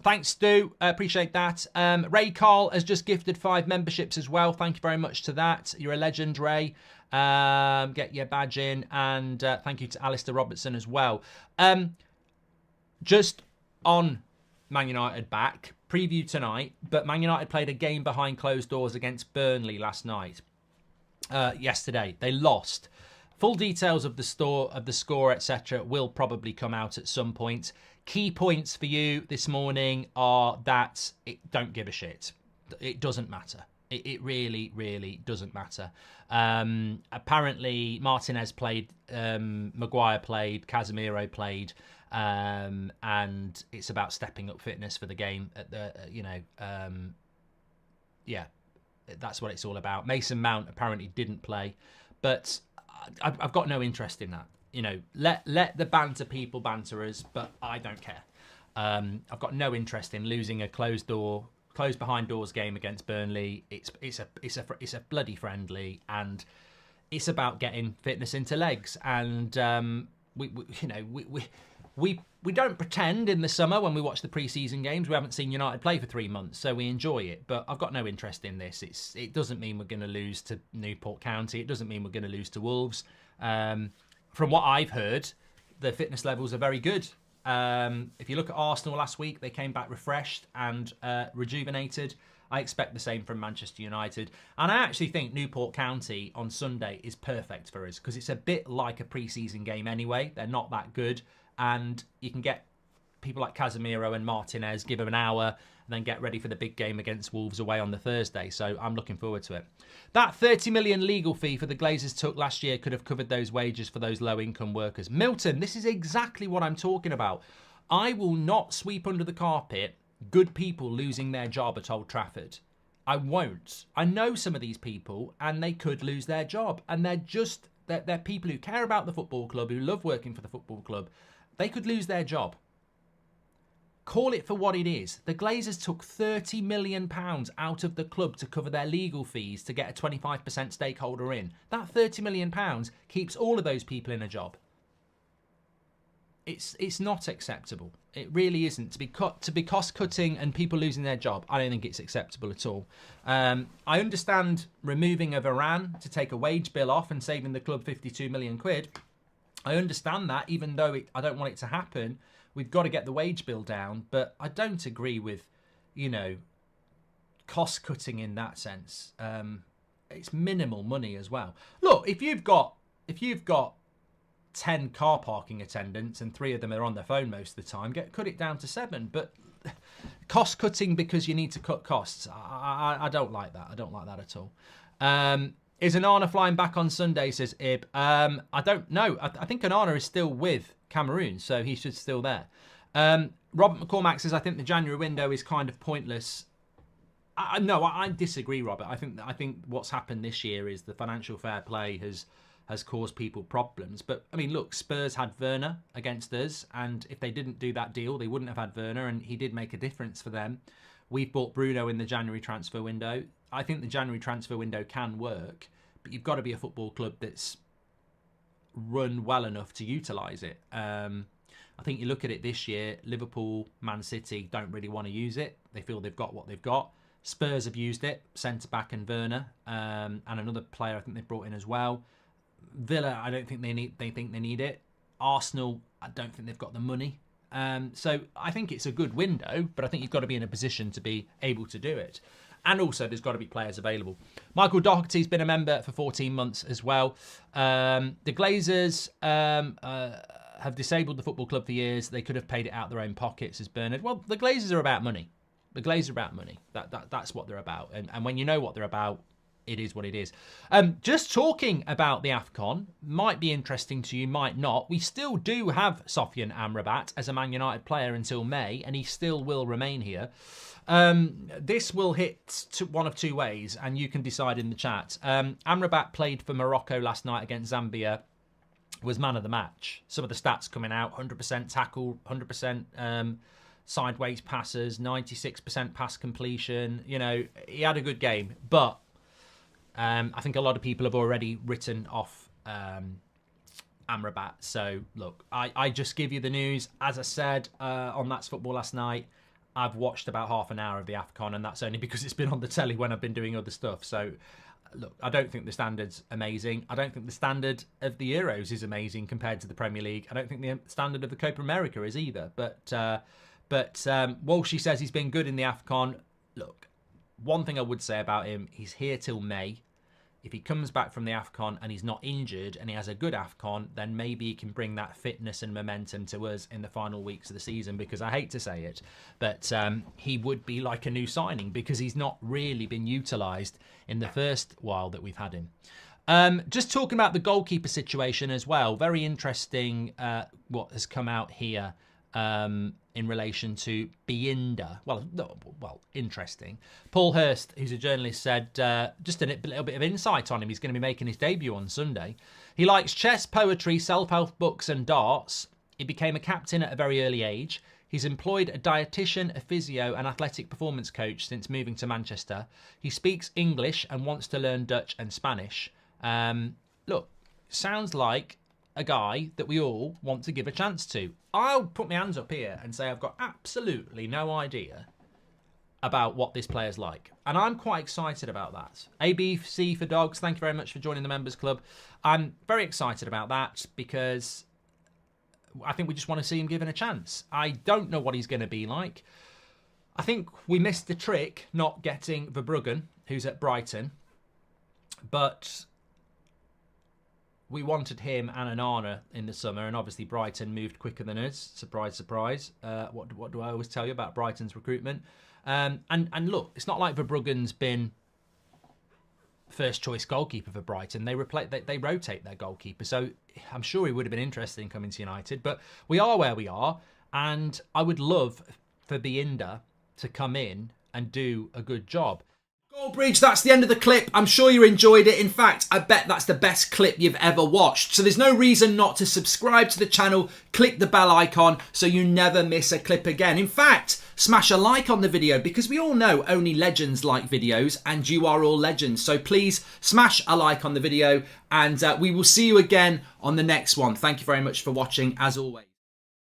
Thanks, Stu. Appreciate that. Ray Carl has just gifted 5 memberships as well. Thank you very much to that. You're a legend, Ray. Get your badge in. And thank you to Alistair Robertson as well. Just on Man United back, preview tonight, but Man United played a game behind closed doors against Burnley last night. Yesterday. They lost. Full details of the score, etc., will probably come out at some point. Key points for you this morning are that don't give a shit. It doesn't matter. It really, really doesn't matter. Apparently, Martinez played, Maguire played, Casemiro played, and it's about stepping up fitness for the game. Yeah, that's what it's all about. Mason Mount apparently didn't play, but I've got no interest in that. Let the banter people banter us, but I don't care. I've got no interest in losing a closed behind doors game against Burnley. It's a bloody friendly, and it's about getting fitness into legs. And we don't pretend in the summer when we watch the pre-season games we haven't seen United play for 3 months, so we enjoy it. But I've got no interest in this. It doesn't mean we're going to lose to Newport County. It doesn't mean we're going to lose to Wolves. From what I've heard, the fitness levels are very good. If you look at Arsenal last week, they came back refreshed and rejuvenated. I expect the same from Manchester United. And I actually think Newport County on Sunday is perfect for us because it's a bit like a pre-season game anyway. They're not that good. And you can get people like Casemiro and Martinez, give them an hour, and then get ready for the big game against Wolves away on the Thursday. So I'm looking forward to it. That 30 million legal fee for the Glazers took last year could have covered those wages for those low-income workers. Milton, this is exactly what I'm talking about. I will not sweep under the carpet good people losing their job at Old Trafford. I won't. I know some of these people, and they could lose their job. And they're people who care about the football club, who love working for the football club. They could lose their job. Call it for what it is. The Glazers took £30 million out of the club to cover their legal fees to get a 25% stakeholder in. That £30 million keeps all of those people in a job. It's not acceptable. It really isn't. To be cost-cutting and people losing their job, I don't think it's acceptable at all. I understand removing a Varane to take a wage bill off and saving the club 52 million quid. I understand that, even though I don't want it to happen. We've got to get the wage bill down, but I don't agree with, cost-cutting in that sense. It's minimal money as well. Look, if you've got 10 car parking attendants and 3 of them are on their phone most of the time, cut it down to 7. But cost-cutting because you need to cut costs, I don't like that. I don't like that at all. Is Onana flying back on Sunday, says Ib. I don't know. I think Onana is still with Cameroon, so he should still there. Robert McCormack says, I think the January window is kind of pointless. No, I disagree, Robert. I think what's happened this year is the financial fair play has caused people problems. But, I mean, look, Spurs had Werner against us, and if they didn't do that deal, they wouldn't have had Werner, and he did make a difference for them. We've bought Bruno in the January transfer window. I think the January transfer window can work, but you've got to be a football club that's run well enough to utilise it. I think you look at it this year, Liverpool, Man City don't really want to use it. They feel they've got what they've got. Spurs have used it, centre-back and Werner, and another player I think they've brought in as well. Villa, I don't think they think they need it. Arsenal, I don't think they've got the money. So I think it's a good window, but I think you've got to be in a position to be able to do it. And also, there's got to be players available. Michael Doherty's been a member for 14 months as well. The Glazers have disabled the football club for years. They could have paid it out their own pockets, as Bernard. Well, the Glazers are about money. The Glazers are about money. That's what they're about. And when you know what they're about, it is what it is. Just talking about the AFCON might be interesting to you, might not. We still do have Sofian Amrabat as a Man United player until May, and he still will remain here. This will hit one of 2 ways, and you can decide in the chat. Amrabat played for Morocco last night against Zambia, was man of the match. Some of the stats coming out: 100% tackle, 100% sideways passes, 96% pass completion. He had a good game, but I think a lot of people have already written off Amrabat. So, look, I just give you the news. As I said on That's Football last night, I've watched about half an hour of the AFCON, and that's only because it's been on the telly when I've been doing other stuff. So, look, I don't think the standard's amazing. I don't think the standard of the Euros is amazing compared to the Premier League. I don't think the standard of the Copa America is either. But Walshy says he's been good in the AFCON. Look, one thing I would say about him, he's here till May. If he comes back from the AFCON and he's not injured and he has a good AFCON, then maybe he can bring that fitness and momentum to us in the final weeks of the season, because I hate to say it, but he would be like a new signing because he's not really been utilised in the first while that we've had him. Just talking about the goalkeeper situation as well, very interesting what has come out here in relation to Binder. Well, interesting. Paul Hurst, who's a journalist, said just a little bit of insight on him. He's going to be making his debut on Sunday. He likes chess, poetry, self-help books and darts. He became a captain at a very early age. He's employed a dietitian, a physio and athletic performance coach since moving to Manchester. He speaks English and wants to learn Dutch and Spanish. Look, sounds like a guy that we all want to give a chance to. I'll put my hands up here and say I've got absolutely no idea about what this player's like. And I'm quite excited about that. ABC for Dogs, thank you very much for joining the Members Club. I'm very excited about that because I think we just want to see him given a chance. I don't know what he's going to be like. I think we missed the trick not getting Verbruggen, who's at Brighton. But we wanted him and Onana in the summer, and obviously Brighton moved quicker than us. Surprise, surprise. What do I always tell you about Brighton's recruitment? And look, it's not like Verbruggen's been first choice goalkeeper for Brighton. They rotate their goalkeeper, so I'm sure he would have been interested in coming to United. But we are where we are, and I would love for Binder to come in and do a good job. Goldbridge, that's the end of the clip. I'm sure you enjoyed it. In fact, I bet that's the best clip you've ever watched. So there's no reason not to subscribe to the channel, click the bell icon so you never miss a clip again. In fact, smash a like on the video because we all know only legends like videos and you are all legends. So please smash a like on the video and we will see you again on the next one. Thank you very much for watching as always.